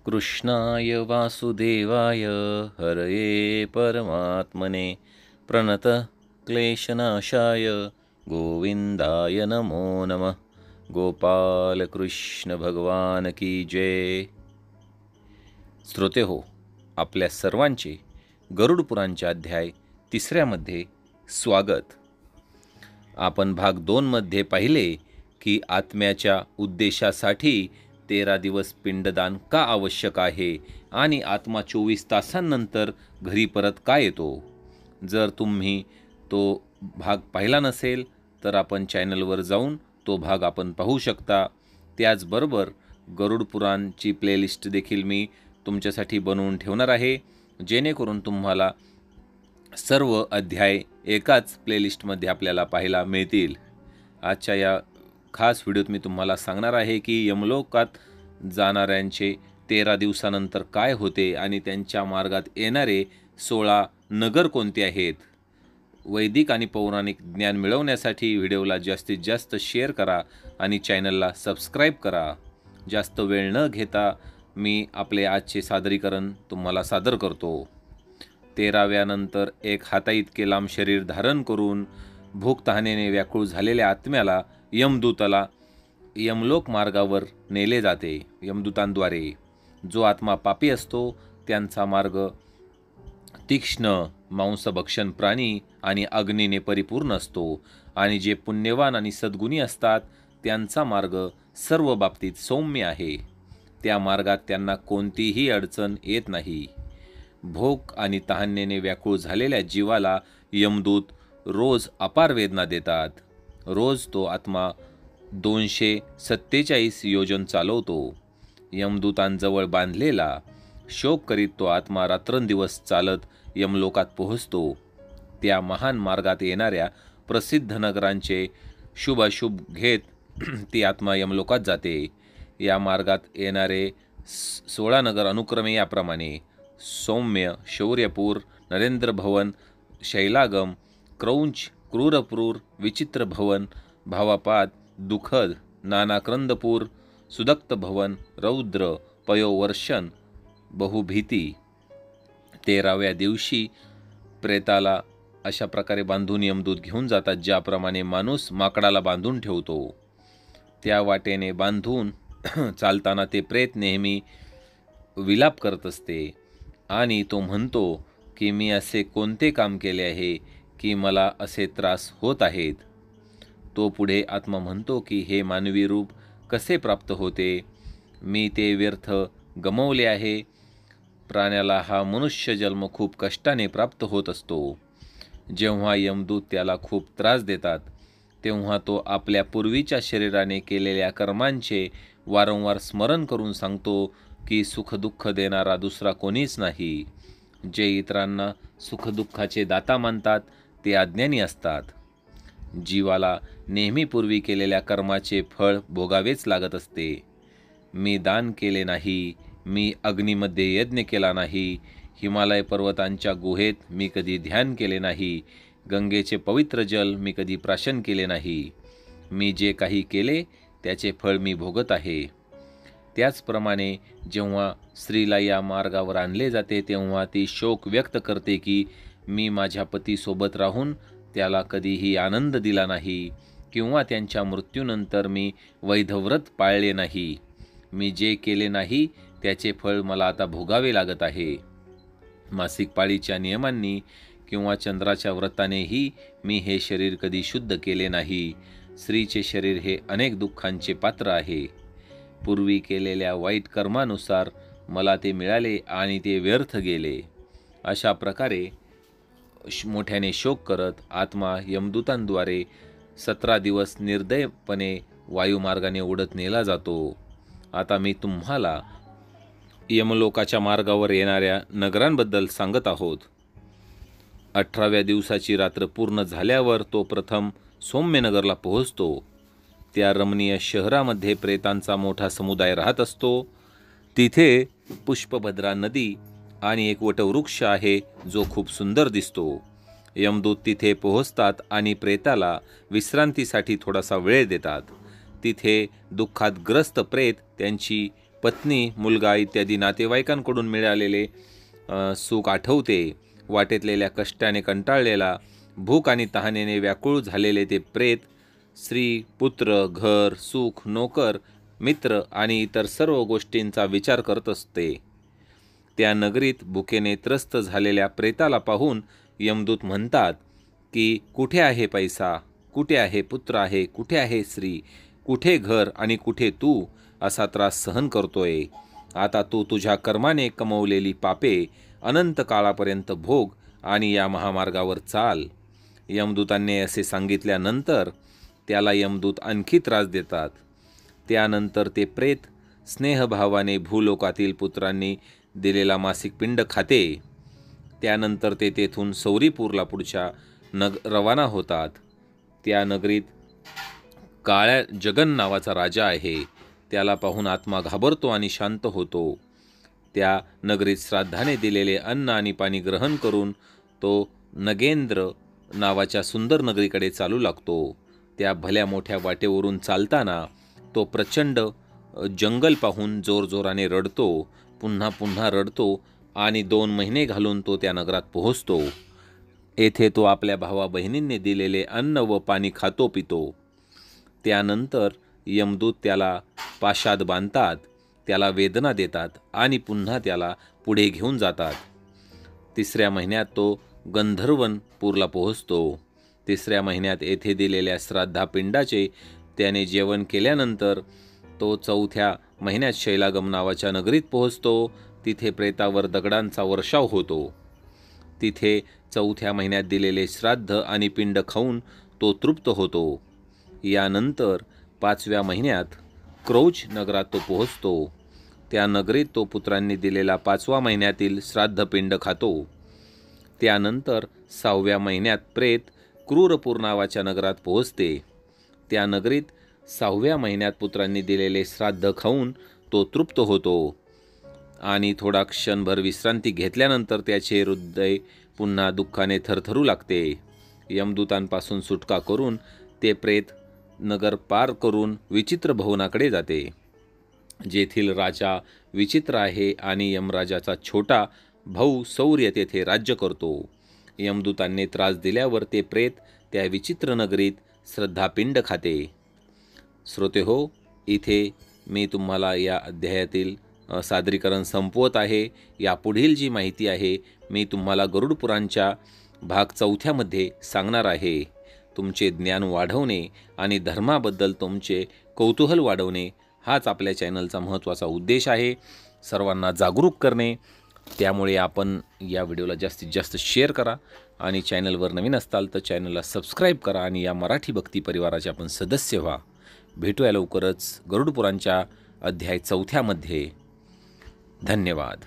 कृष्णाय वासुदेवाय हरये परमात्मने प्रणतक्लेशनाशाय गोविंदाय नमो नमः। गोपाल कृष्ण भगवान की जय। श्रोते हो, आपल्या सर्वांचे गरुड पुराणच्या अध्याय 3 मध्ये स्वागत। आपण भाग 2 मध्ये पाहिले की आत्म्याच्या उद्देशासाठी 13 दिवस पिंडदान का आवश्यक आहे आणि आत्मा 24 तासांनंतर घरी परत का येतो। जर तुम्ही तो भाग पाहिला नसेल तर आपण चॅनलवर जाऊन तो भाग आपण पाहू शकता। त्याचबरोबर गरुड पुराणची प्लेलिस्ट देखील मी तुमच्यासाठी बनवून ठेवणार आहे, जेणेकरून तुम्हाला सर्व अध्याय एकाच प्लेलिस्टमध्ये आपल्याला पाहायला मिळतील। आजच्या या खास व्हिडिओत मी तुम्हाला सांगणार आहे की यमलोकात जाणाऱ्यांचे 13 दिवसानंतर काय होते आणि त्यांच्या मार्गात येणारे 16 नगर कोणते आहेत। वैदिक आणि पौराणिक ज्ञान मिळवण्यासाठी व्हिडिओला जास्तीत जास्त शेअर करा आणि चॅनलला सबस्क्राईब करा। जास्त वेळ न घेता मी आपले आजचे सादरीकरण तुम्हाला सादर करतो। 13व्यानंतर एक हाताइतके लांब शरीर धारण करून भूक तहानेने व्याकुळ झालेल्या आत्म्याला यमदूताला यमलोक मार्गावर नेले जाते। यमदूतांद्वारे जो आत्मा पापी असतो त्यांचा मार्ग तीक्ष्ण मांसभक्षण प्राणी आणि अग्नीने परिपूर्ण असतो आणि जे पुण्यवान आणि सद्गुणी असतात त्यांचा मार्ग सर्व बाबतीत सौम्य आहे। त्या मार्गात त्यांना कोणतीही अडचण येत नाही। भूक आणि तहानेने व्याकुळ झालेल्या जीवाला यमदूत रोज अपार वेदना देतात। रोज तो आत्मा 247 योजन चालवतो। यमदूतांजवळ बांधलेला शोक करीत तो आत्मा रात्रंदिवस चालत यमलोकात पोहोचतो। त्या महान मार्गात येणाऱ्या प्रसिद्ध नगरांचे शुभाशुभ घेत ती आत्मा यमलोकात जाते। या मार्गात येणारे 16 नगर अनुक्रमे याप्रमाणे: सौम्य, शौर्यपूर, नरेंद्र भवन, शैलागम, क्रौंच, क्रूरपूर, विचित्र भवन, भावापाद, दुःखद, नानाक्रंदपूर, सुदक्त भवन, रौद्र, पयोवर्षण, बहुभीती। 13व्या दिवशी प्रेताला अशा प्रकारे बांधून यमदूत घेऊन जातात ज्याप्रमाणे माणूस माकडाला बांधून ठेवतो। त्या वाटेने बांधून चालताना ते प्रेत नेहमी विलाप करत असते आणि तो म्हणतो की मी असे कोणते काम केले आहे की मला असे त्रास होत आहेत। तो पुढे आत्मा म्हणतो की हे मानवी रूप कसे प्राप्त होते, मी ते व्यर्थ गमावले आहे। प्राण्याला हा मनुष्य जन्म खूप कष्टाने प्राप्त होत असतो। जेव्हा यमदूत त्याला खूप त्रास देतात तेव्हा तो आपल्या पूर्वीच्या शरीराने केलेल्या कर्मांचे वारंवार स्मरण करून सांगतो की सुखदुःख देणारा दुसरा कोणीच नाही। जे इतरांना सुखदुःखाचे दाता मानतात ते अज्ञानी असतात। जीवाला नेहमी पूर्वी केलेल्या कर्माचे फळ भोगावेच लागत असते। मी दान केले नाही, मी अग्नीमध्ये यज्ञ केला नाही, हिमालय पर्वतांच्या गुहेत मी कधी ध्यान केले नाही, गंगेचे पवित्र जल मी कधी प्राशन केले नाही। मी जे काही केले त्याचे फळ मी भोगत आहे। त्याचप्रमाणे जेव्हा स्त्रीला या मार्गावर आणले जाते तेव्हा ती शोक व्यक्त करते की मी माझ्या पतीसोबत राहून त्याला कधीही आनंद दिला नाही किंवा त्यांच्या मृत्यूनंतर मी वैधव्रत पाळले नाही। मी जे केले नाही त्याचे फळ मला आता भोगावे लागत आहे। मासिक पाळीच्या नियमांनी किंवा चंद्राच्या व्रतानेही मी हे शरीर कधी शुद्ध केले नाही। स्त्रीचे शरीर हे अनेक दुःखांचे पात्र आहे। पूर्वी केलेल्या वाईट कर्मानुसार मला ते मिळाले आणि ते व्यर्थ गेले। अशा प्रकारे मोठ्याने शोक करत आत्मा यमदूतांद्वारे 17 दिवस निर्दयपणे वायुमार्गाने उडत नेला जातो। आता मी तुम्हाला यमलोकाच्या मार्गावर येणाऱ्या नगरांबद्दल सांगत आहोत। 18व्या दिवसाची रात्र पूर्ण झाल्यावर तो प्रथम सौम्यनगरला पोहोचतो। त्या रमणीय शहरामध्ये प्रेतांचा मोठा समुदाय राहत असतो। तिथे पुष्पभद्रा नदी आणि एक वटवृक्ष आहे जो खूप सुंदर दिसतो। यमदूत तिथे पोहोचतात आणि प्रेताला विश्रांतीसाठी थोडासा वेळ देतात। तिथे दुःखात ग्रस्त प्रेत त्यांची पत्नी, मुलगा इत्यादी नातेवाईकांकडून मिळालेले सुख आठवते. वाटेतलेल्या कष्टाने कंटाळलेला, भूक आणि तहानेने व्याकुळ झालेले ते प्रेत स्त्री, पुत्र, घर, सुख, नोकर, मित्र आणि इतर सर्व गोष्टींचा विचार करत असते. त्या नगरीत भुकेने त्रस्त झालेल्या प्रेताला पाहून यमदूत म्हणतात की कुठे आहे पैसा, कुठे आहे पुत्र आहे, कुठे आहे स्त्री, कुठे घर आणि कुठे तू असा त्रास सहन करतोय. आता तू तुझ्या कर्माने कमवलेली पापे अनंत काळापर्यंत भोग आणि या महामार्गावर चाल. यमदूतांनी असे सांगितल्यानंतर त्याला यमदूत आणखी त्रास देतात. त्यानंतर ते प्रेत स्नेहभावाने भूलोकातील पुत्रांनी दिलेला मासिक पिंड खाते. त्यानंतर ते तेथून सौरीपूरला पुढच्या रवाना होतात. त्या नगरीत काळ्या जगन नावाचा राजा आहे. त्याला पाहून आत्मा घाबरतो आणि शांत होतो. त्या नगरीत श्राद्धाने दिलेले अन्न आणि पाणी ग्रहण करून तो नगेंद्र नावाच्या सुंदर नगरीकडे चालू लागतो. त्या भल्या मोठ्या वाटेवरून चालताना तो प्रचंड जंगल पाहून जोरजोराने रडतो, पुन्हा पुन्हा रडतो आणि 2 महिने घालून तो त्या नगरात पोहोचतो. येथे तो आपल्या भावा बहिणींनी दिलेले अन्न व पाणी खातो पितो. त्यानंतर यमदूत त्याला पाशात बांधतात, त्याला वेदना देतात आणि पुन्हा त्याला पुढे घेऊन जातात. 3ऱ्या महिन्यात तो गंधर्वनपूरला पोहोचतो. 3ऱ्या महिन्यात येथे दिलेल्या श्राद्धापिंडाचे त्याने जेवण केल्यानंतर तो 4थ्या महिन्यात शैलागम नावाच्या नगरीत पोहोचतो. तिथे प्रेतावर दगडांचा वर्षाव होतो. तिथे 4थ्या महिन्यात दिलेले श्राद्ध आणि पिंड खाऊन तो तृप्त होतो. यानंतर 5व्या महिन्यात क्रौच नगरात तो पोहोचतो. त्या नगरीत तो पुत्रांनी दिलेला 5व्या महिन्यातील श्राद्धपिंड खातो. त्यानंतर 6व्या महिन्यात प्रेत क्रूरपूर नावाच्या नगरात पोहोचते. त्या नगरीत 6व्या महिन्यात पुत्रांनी दिलेले श्राद्ध खाऊन तो तृप्त होतो आणि थोडा क्षणभर विश्रांती घेतल्यानंतर त्याचे हृदय पुन्हा दुःखाने थरथरू लागते. यमदूतांपासून सुटका करून ते प्रेत नगर पार करून विचित्र भवनाकडे जाते. जेथील राजा विचित्र आहे आणि यमराजाचा छोटा भाऊ सौर्य तेथे राज्य करतो. यमदूतांनी त्रास दिल्यावर ते प्रेत त्या विचित्र नगरीत श्रद्धापिंड खाते. श्रोतेहो, इथे मी तुम्हाला या अध्यायातील सादरीकरण संपवत आहे. यापुढील जी माहिती आहे मी तुम्हाला गरुड पुराणच्या भाग 4थ्यामध्ये सांगणार आहे. तुमचे ज्ञान वाढवणे आणि धर्माबद्दल तुमचे कौतूहल वाढवणे हाच आपल्या चॅनलचा महत्त्वाचा उद्देश आहे. सर्वांना जागरूक करणे. त्यामुळे आपण या व्हिडिओला जास्तीत जास्त शेअर करा आणि चॅनलवर नवीन असाल तर चॅनलला सबस्क्राईब करा आणि या मराठी भक्ती परिवाराचे आपण सदस्य व्हा. भेटूया लवकरच गरुड पुराणच्या अध्याय 4थ्यामध्ये. धन्यवाद.